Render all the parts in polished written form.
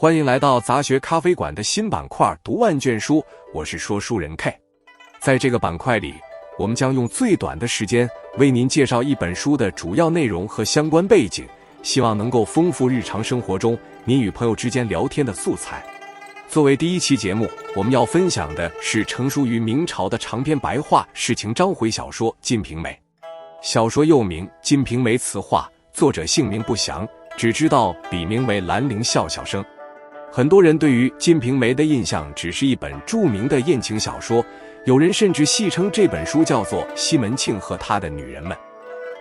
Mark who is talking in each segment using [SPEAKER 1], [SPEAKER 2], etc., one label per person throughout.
[SPEAKER 1] 欢迎来到杂学咖啡馆的新板块读万卷书，我是说书人 K。 在这个板块里，我们将用最短的时间为您介绍一本书的主要内容和相关背景，希望能够丰富日常生活中您与朋友之间聊天的素材。作为第一期节目，我们要分享的是成书于明朝的长篇白话世情章回小说《金瓶梅》。小说又名《金瓶梅词话》，作者姓名不详，只知道笔名为兰陵笑笑生。很多人对于《金瓶梅》的印象只是一本著名的艳情小说，有人甚至戏称这本书叫做《西门庆和他的女人们》。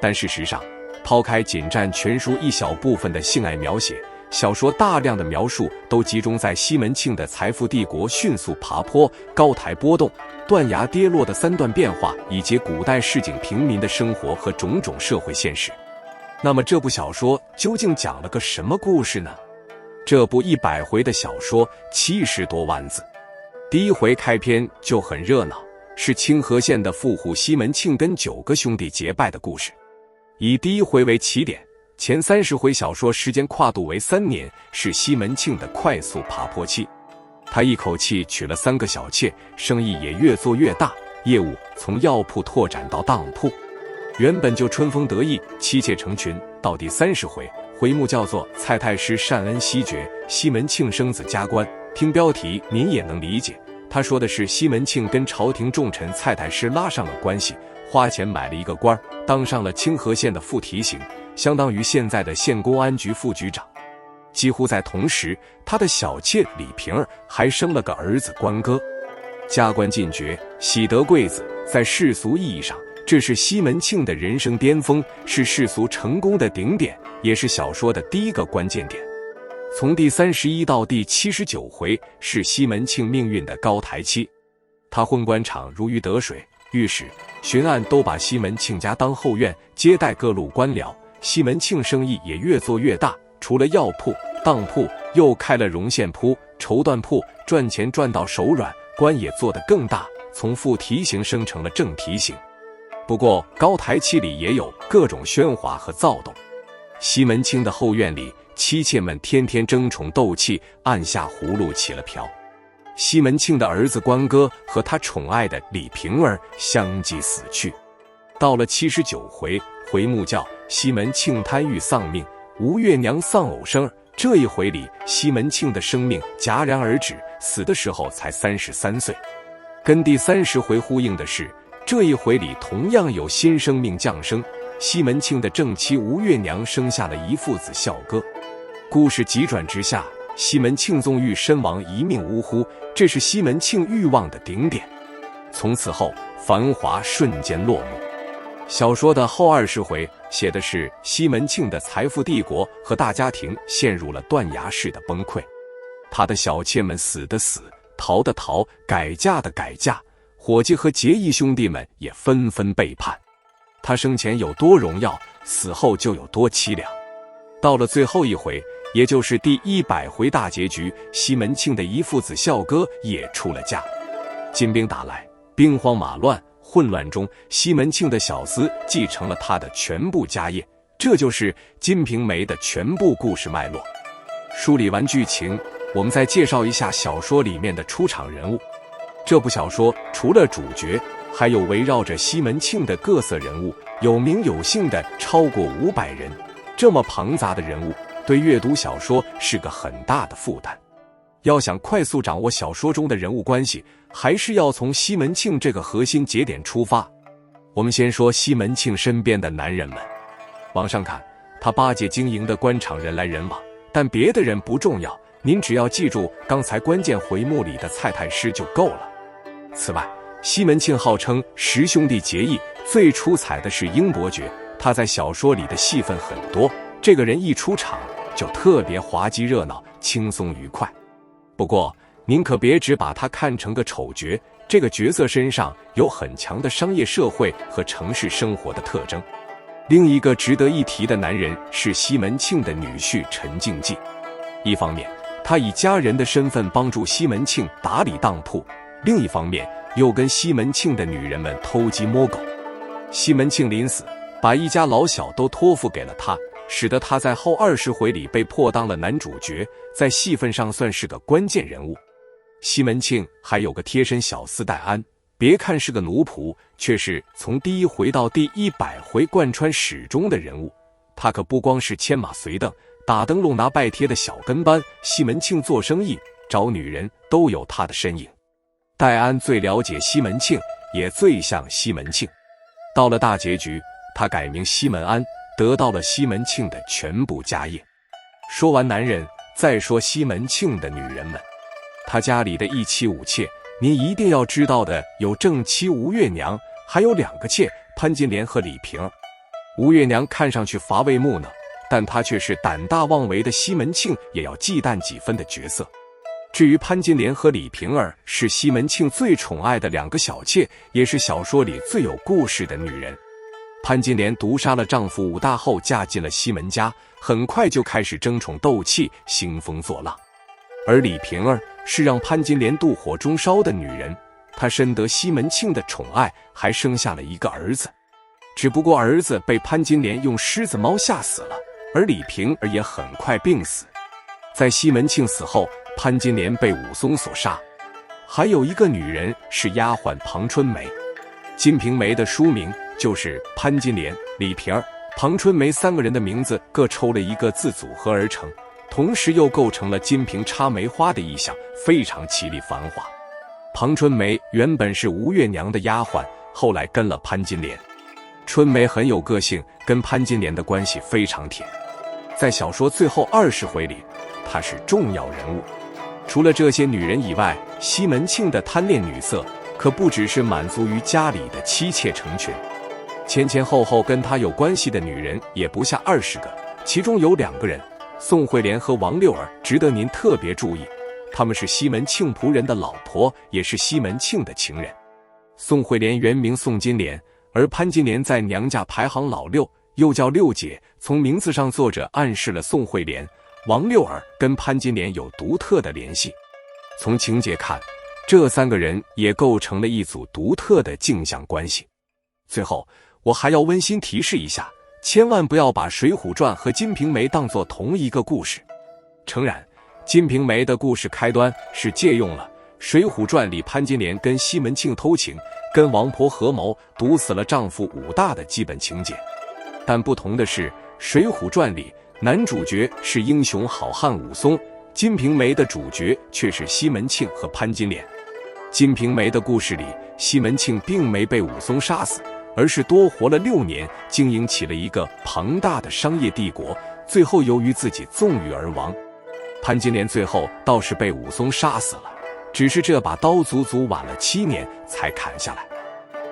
[SPEAKER 1] 但事实上，抛开仅占全书一小部分的性爱描写，小说大量的描述都集中在西门庆的财富帝国迅速爬坡、高台波动、断崖跌落的三段变化，以及古代市井平民的生活和种种社会现实。那么这部小说究竟讲了个什么故事呢？这部100回的小说70多万字，第一回开篇就很热闹，是清河县的富户西门庆跟9个兄弟结拜的故事。以第一回为起点，前30回小说时间跨度为3年，是西门庆的快速爬坡期。他一口气娶了3个小妾，生意也越做越大，业务从药铺拓展到当铺。原本就春风得意，妻妾成群，到第30回，回目叫做蔡太师善恩西爵，西门庆生子加官。听标题您也能理解，他说的是西门庆跟朝廷重臣蔡太师拉上了关系，花钱买了一个官，当上了清河县的副提刑，相当于现在的县公安局副局长。几乎在同时，他的小妾李瓶儿还生了个儿子关哥，加官进爵，喜得贵子。在世俗意义上，这是西门庆的人生巅峰，是世俗成功的顶点，也是小说的第一个关键点。从第31到第79回是西门庆命运的高台期。他混官场如鱼得水，御史、巡按都把西门庆家当后院，接待各路官僚。西门庆生意也越做越大，除了药铺、当铺，又开了绒线铺、绸缎铺，赚钱赚到手软，官也做得更大，从副提刑升成了正提刑。不过高台期里也有各种喧哗和躁动。西门庆的后院里，妻妾们天天争宠斗气，按下葫芦起了瓢。西门庆的儿子关哥和他宠爱的李瓶儿相继死去。到了79回，回目叫西门庆贪欲丧命，吴月娘丧偶生。这一回里，西门庆的生命戛然而止，死的时候才33岁。跟第30回呼应的是，这一回里同样有新生命降生，西门庆的正妻吴月娘生下了一父子孝哥。故事急转直下，西门庆纵欲身亡，一命呜呼，这是西门庆欲望的顶点。从此后，繁华瞬间落幕。小说的后20回写的是西门庆的财富帝国和大家庭陷入了断崖式的崩溃，他的小妾们死的死，逃的逃，改嫁的改嫁，伙计和结义兄弟们也纷纷背叛。他生前有多荣耀，死后就有多凄凉。到了最后一回，也就是第100回大结局，西门庆的一父子孝哥也出了嫁。金兵打来，兵荒马乱，混乱中，西门庆的小厮继承了他的全部家业。这就是《金瓶梅》的全部故事脉络。梳理完剧情，我们再介绍一下小说里面的出场人物。这部小说除了主角，还有围绕着西门庆的各色人物，有名有姓的超过500人。这么庞杂的人物，对阅读小说是个很大的负担。要想快速掌握小说中的人物关系，还是要从西门庆这个核心节点出发。我们先说西门庆身边的男人们。往上看，他巴结经营的官场人来人往，但别的人不重要，您只要记住刚才关键回目里的蔡太师就够了。此外，西门庆号称10兄弟结义，最出彩的是英伯爵，他在小说里的戏份很多，这个人一出场就特别滑稽热闹，轻松愉快。不过您可别只把他看成个丑角，这个角色身上有很强的商业社会和城市生活的特征。另一个值得一提的男人是西门庆的女婿陈静济。一方面，他以家人的身份帮助西门庆打理当铺，另一方面又跟西门庆的女人们偷鸡摸狗。西门庆临死，把一家老小都托付给了他，使得他在后20回里被迫当了男主角，在戏份上算是个关键人物。西门庆还有个贴身小厮戴安，别看是个奴仆，却是从第1回到第100回贯穿始终的人物。他可不光是牵马随镫、打灯笼拿拜帖的小跟班，西门庆做生意、找女人都有他的身影。戴安最了解西门庆，也最像西门庆。到了大结局，他改名西门安，得到了西门庆的全部家业。说完男人，再说西门庆的女人们。他家里的一妻5妾，您一定要知道的有正妻吴月娘，还有2个妾潘金莲和李瓶儿。吴月娘看上去乏味木讷，但她却是胆大妄为的西门庆也要忌惮几分的角色。至于潘金莲和李瓶儿，是西门庆最宠爱的2个小妾，也是小说里最有故事的女人。潘金莲毒杀了丈夫武大后，嫁进了西门家，很快就开始争宠斗气，兴风作浪。而李瓶儿是让潘金莲妒火中烧的女人，她深得西门庆的宠爱，还生下了一个儿子。只不过儿子被潘金莲用狮子猫吓死了，而李瓶儿也很快病死。在西门庆死后，潘金莲被武松所杀。还有一个女人是丫鬟庞春梅，金瓶梅的书名就是潘金莲、李瓶儿、庞春梅3个人的名字各抽了一个字组合而成，同时又构成了金瓶插梅花的意象，非常绮丽繁华。庞春梅原本是吴月娘的丫鬟，后来跟了潘金莲。春梅很有个性，跟潘金莲的关系非常铁。在小说最后20回里，她是重要人物。除了这些女人以外，西门庆的贪恋女色可不只是满足于家里的妻妾成群，前后跟他有关系的女人也不下20个，其中有2个人，宋惠莲和王六儿，值得您特别注意。她们是西门庆仆人的老婆，也是西门庆的情人。宋惠莲原名宋金莲，而潘金莲在娘家排行老6，又叫六姐。从名字上，作者暗示了宋惠莲、王六儿跟潘金莲有独特的联系。从情节看，这3个人也构成了一组独特的镜像关系。最后，我还要温馨提示一下，千万不要把《水浒传》和《金瓶梅》当作同一个故事。诚然，《金瓶梅》的故事开端是借用了《水浒传》里潘金莲跟西门庆偷情、跟王婆合谋毒死了丈夫武大的基本情节，但不同的是，《水浒传》里男主角是英雄好汉武松，《金瓶梅》的主角却是西门庆和潘金莲。《金瓶梅》的故事里，西门庆并没被武松杀死，而是多活了6年，经营起了一个庞大的商业帝国，最后由于自己纵欲而亡。潘金莲最后倒是被武松杀死了，只是这把刀足足晚了7年才砍下来。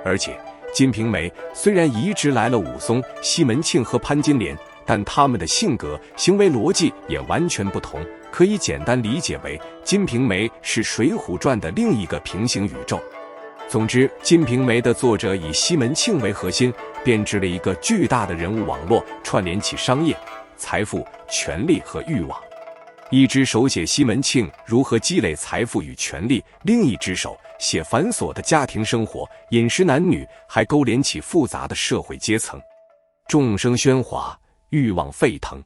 [SPEAKER 1] 而且金瓶梅虽然移植来了武松、西门庆和潘金莲，但他们的性格、行为逻辑也完全不同，可以简单理解为金瓶梅是《水浒传》的另一个平行宇宙。总之，金瓶梅的作者以西门庆为核心，编织了一个巨大的人物网络，串联起商业、财富、权力和欲望。一只手写西门庆如何积累财富与权力，另一只手写繁琐的家庭生活、饮食男女，还勾连起复杂的社会阶层。众生喧哗，欲望沸腾。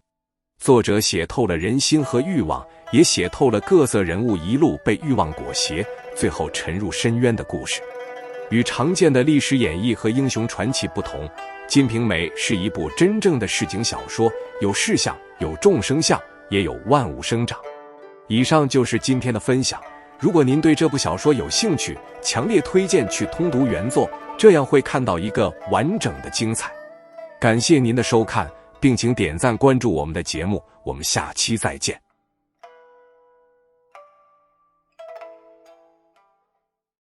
[SPEAKER 1] 作者写透了人心和欲望，也写透了各色人物一路被欲望裹挟，最后沉入深渊的故事。与常见的历史演绎和英雄传奇不同，《金瓶梅》是一部真正的市井小说，有事相，有众生相，也有万物生长。以上就是今天的分享。如果您对这部小说有兴趣，强烈推荐去通读原作，这样会看到一个完整的精彩。感谢您的收看，并请点赞关注我们的节目，我们下期再见。